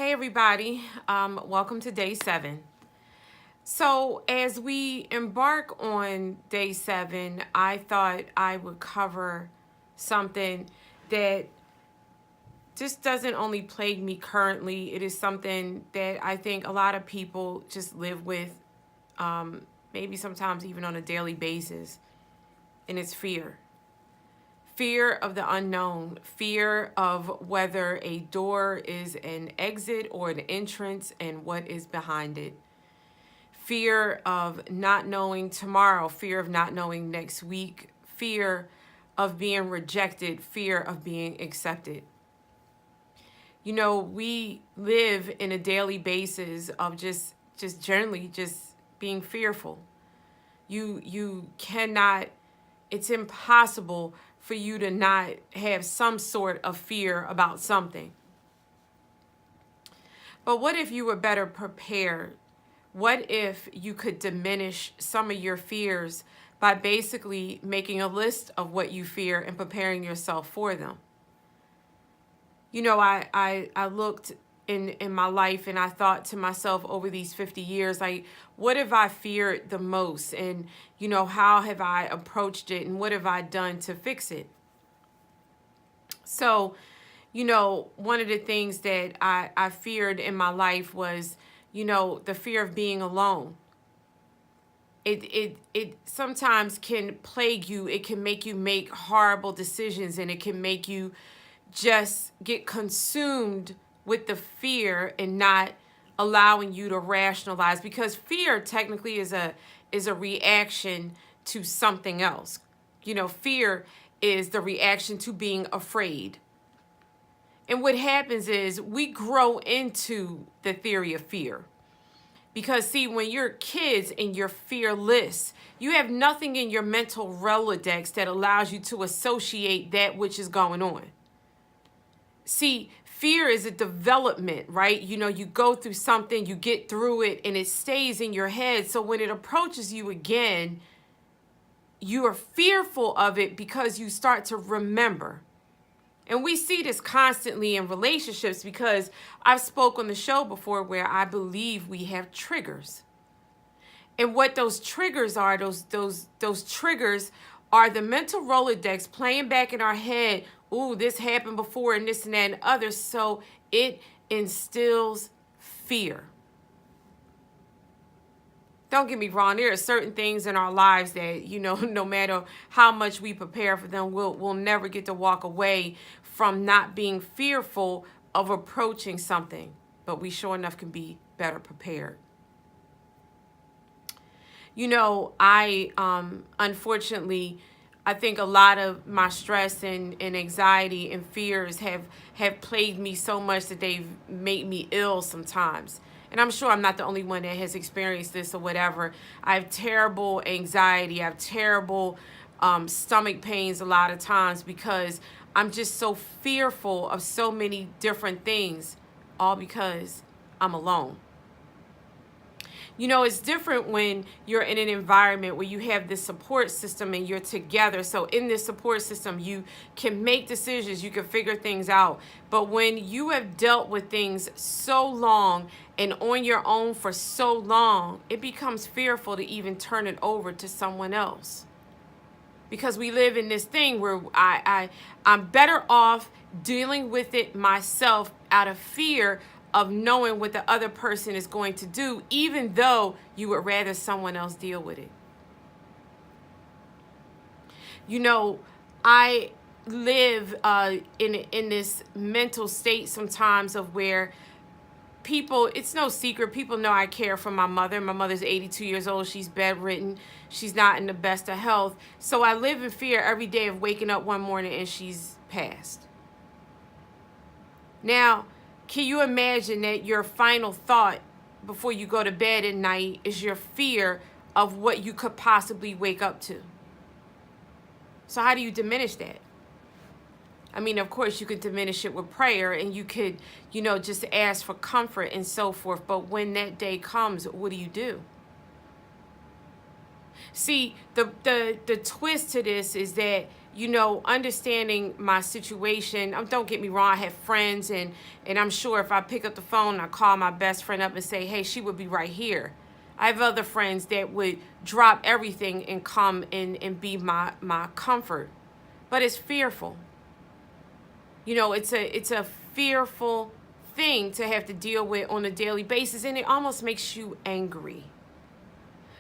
Hey everybody, welcome to day 7. So as we embark on day 7, I thought I would cover something that just doesn't only plague me currently. It is something that I think a lot of people just live with, maybe sometimes even on a daily basis, and it's fear. Fear of the unknown, fear of whether a door is an exit or an entrance and what is behind it. Fear of not knowing tomorrow, fear of not knowing next week, fear of being rejected, fear of being accepted. You know, we live in a daily basis of just generally just being fearful. You cannot, it's impossible for you to not have some sort of fear about something. But what if you were better prepared? What if you could diminish some of your fears by basically making a list of what you fear and preparing yourself for them? You know, I looked in my life and I thought to myself over these 50 years, like, what have I feared the most? And, you know, how have I approached it and what have I done to fix it? So, you know, one of the things that I feared in my life was, you know, the fear of being alone. It sometimes can plague you. It can make you make horrible decisions, and it can make you just get consumed with the fear and not allowing you to rationalize, because fear technically is a reaction to something else. You know, fear is the reaction to being afraid. And what happens is we grow into the theory of fear. Because, see, when you're kids and you're fearless, you have nothing in your mental Rolodex that allows you to associate that which is going on. See, fear is a development, right? You know, you go through something, you get through it, and it stays in your head. So when it approaches you again, you are fearful of it because you start to remember. And we see this constantly in relationships, because I've spoke on the show before where I believe we have triggers. And what those triggers are, those triggers are the mental Rolodex playing back in our head. Ooh, this happened before and this and that and others. So it instills fear. Don't get me wrong, there are certain things in our lives that, you know, no matter how much we prepare for them, we'll never get to walk away from not being fearful of approaching something. But we sure enough can be better prepared. You know, unfortunately, I think a lot of my stress and anxiety and fears have plagued me so much that they've made me ill sometimes. And I'm sure I'm not the only one that has experienced this or whatever. I have terrible anxiety. I have terrible stomach pains a lot of times because I'm just so fearful of so many different things, all because I'm alone. You know, it's different when you're in an environment where you have this support system and you're together. So in this support system, you can make decisions, you can figure things out. But when you have dealt with things so long and on your own for so long, it becomes fearful to even turn it over to someone else. Because we live in this thing where I'm better off dealing with it myself out of fear of knowing what the other person is going to do, even though you would rather someone else deal with it. You know, I live in this mental state sometimes of where people, it's no secret, people know I care for my mother. My mother's 82 years old. She's bedridden. She's not in the best of health. So I live in fear every day of waking up one morning and she's passed. Now, can you imagine that your final thought before you go to bed at night is your fear of what you could possibly wake up to? So how do you diminish that? I mean, of course, you could diminish it with prayer and you could, you know, just ask for comfort and so forth. But when that day comes, what do? See, the twist to this is that understanding my situation. Don't get me wrong, I have friends, and I'm sure if I pick up the phone and I call my best friend up and say, hey, she would be right here. I have other friends that would drop everything and come and be my comfort. But it's fearful. It's a fearful thing to have to deal with on a daily basis, and it almost makes you angry.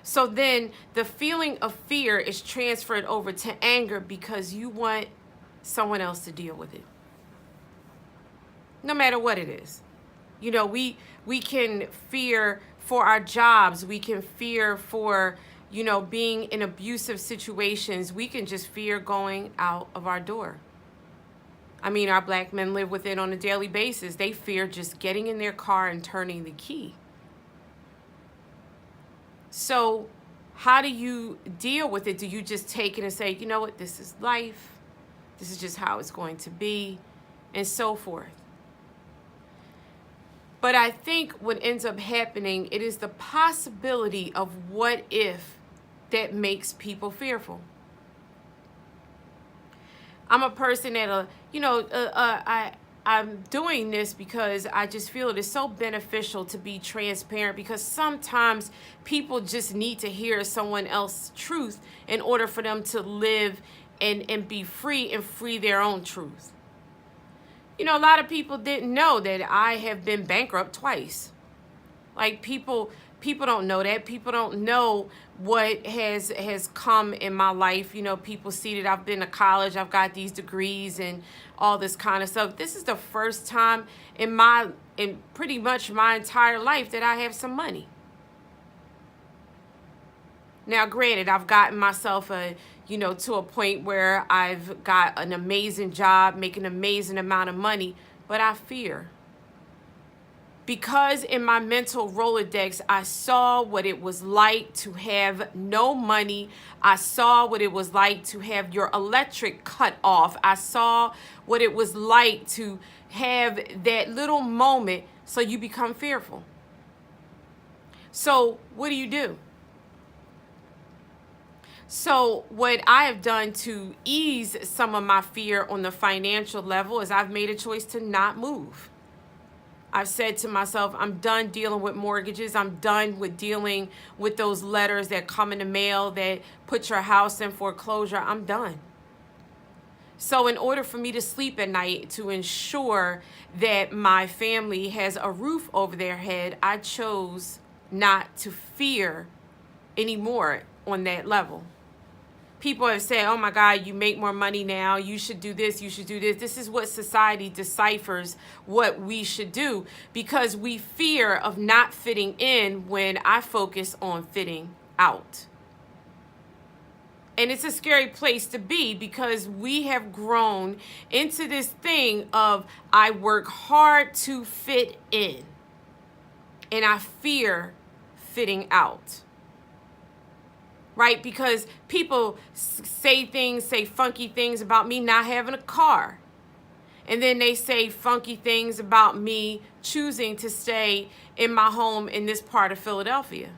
So then the feeling of fear is transferred over to anger because you want someone else to deal with it. No matter what it is. We can fear for our jobs. We can fear for, being in abusive situations. We can just fear going out of our door. Our black men live with it on a daily basis. They fear just getting in their car and turning the key. So how do you deal with it? Do you just take it and say, you know what, this is life. This is just how it's going to be, and so forth. But I think what ends up happening, it is the possibility of what if that makes people fearful. I'm a person that, I'm doing this because I just feel it is so beneficial to be transparent, because sometimes people just need to hear someone else's truth in order for them to live and be free and free their own truth. A lot of people didn't know that I have been bankrupt twice. Like people don't know that. People don't know what has come in my life. People see that I've been to college, I've got these degrees and all this kind of stuff. This is the first time in pretty much my entire life that I have some money. Now, granted, I've gotten myself to a point where I've got an amazing job, making an amazing amount of money, but I fear. Because in my mental Rolodex, I saw what it was like to have no money. I saw what it was like to have your electric cut off. I saw what it was like to have that little moment, so you become fearful. So what do? So what I have done to ease some of my fear on the financial level is I've made a choice to not move. I've said to myself, I'm done dealing with mortgages. I'm done with dealing with those letters that come in the mail that put your house in foreclosure. I'm done. So in order for me to sleep at night, to ensure that my family has a roof over their head, I chose not to fear anymore on that level. People have said, oh my God, you make more money now. You should do this. You should do this. This is what society deciphers what we should do, because we fear of not fitting in when I focus on fitting out. And it's a scary place to be, because we have grown into this thing of I work hard to fit in, and I fear fitting out. Right? Because people say funky things about me not having a car. And then they say funky things about me choosing to stay in my home in this part of Philadelphia,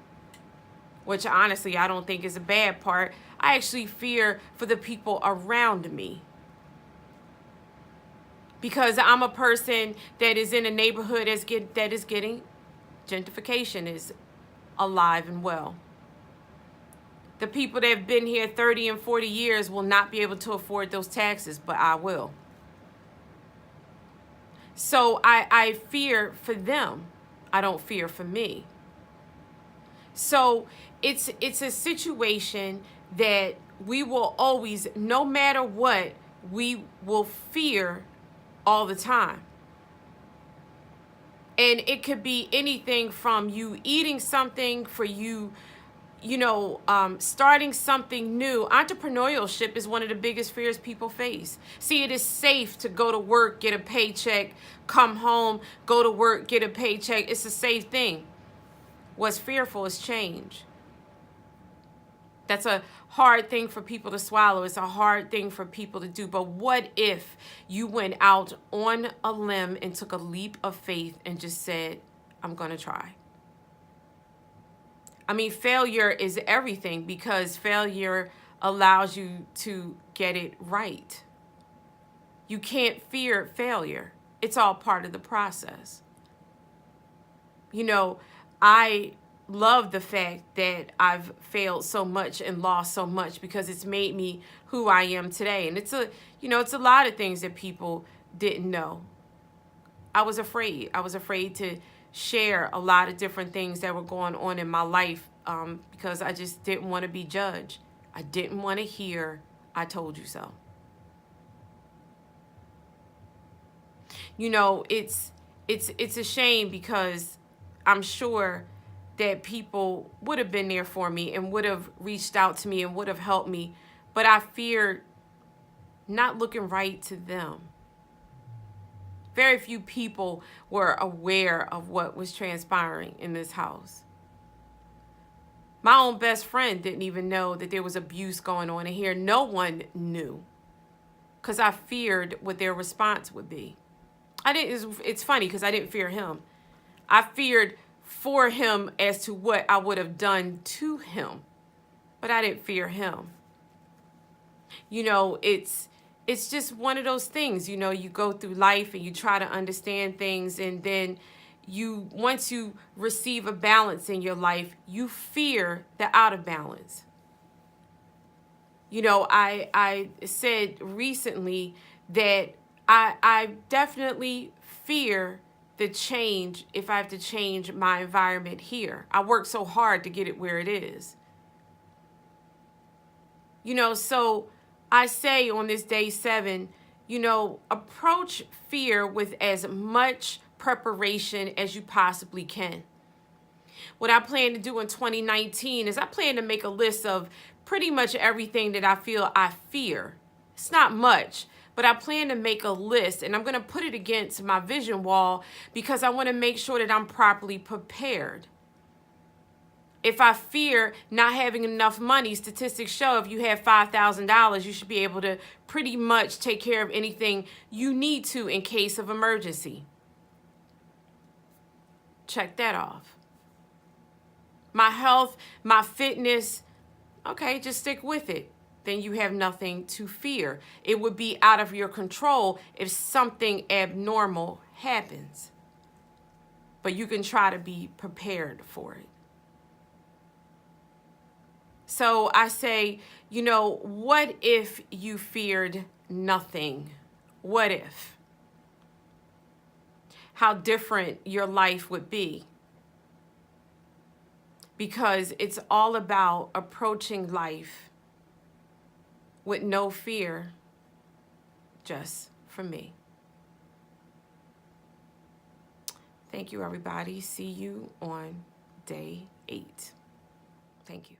which honestly I don't think is a bad part. I actually fear for the people around me, because I'm a person that is in a neighborhood that is getting gentrification is alive and well. The people that have been here 30 and 40 years will not be able to afford those taxes, but I will. So I fear for them. I don't fear for me. So it's a situation that we will always, no matter what, we will fear all the time. And it could be anything from you eating something, for you starting something new. Entrepreneurship is one of the biggest fears people face. See, it is safe to go to work, get a paycheck, come home, go to work, get a paycheck. It's a safe thing. What's fearful is change. That's a hard thing for people to swallow. It's a hard thing for people to do. But what if you went out on a limb and took a leap of faith and just said, I'm going to try? Failure is everything, because failure allows you to get get it right. You can't fear failure. It's all part of the process. You know, I love the fact that I've failed so much and lost so much because it's made me who I am today. And it's a lot of things that people didn't know. I was afraid. I was afraid to share a lot of different things that were going on in my life because I just didn't want to be judged. I didn't want to hear, "I told you so." You know, it's a shame because I'm sure that people would have been there for me and would have reached out to me and would have helped me, but I feared not looking right to them. Very few people were aware of what was transpiring in this house. My own best friend didn't even know that there was abuse going on in here. No one knew because I feared what their response would be. It's funny because I didn't fear him. I feared for him as to what I would have done to him, but I didn't fear him. You know, it's just one of those things, you know, you go through life and you try to understand things, and then once you receive a balance in your life, you fear the out of balance. You know, I said recently that I definitely fear the change if I have to change my environment here. I worked so hard to get it where it is. You know, so I say on this day 7, you know, approach fear with as much preparation as you possibly can. What I plan to do in 2019 is I plan to make a list of pretty much everything that I feel I fear. It's not much, but I plan to make a list, and I'm going to put it against my vision wall because I want to make sure that I'm properly prepared. If I fear not having enough money, statistics show if you have $5,000, you should be able to pretty much take care of anything you need to in case of emergency. Check that off. My health, my fitness, okay, just stick with it. Then you have nothing to fear. It would be out of your control if something abnormal happens. But you can try to be prepared for it. So I say, you know, what if you feared nothing? What if? How different your life would be. Because it's all about approaching life with no fear, just for me. Thank you, everybody. See you on day 8. Thank you.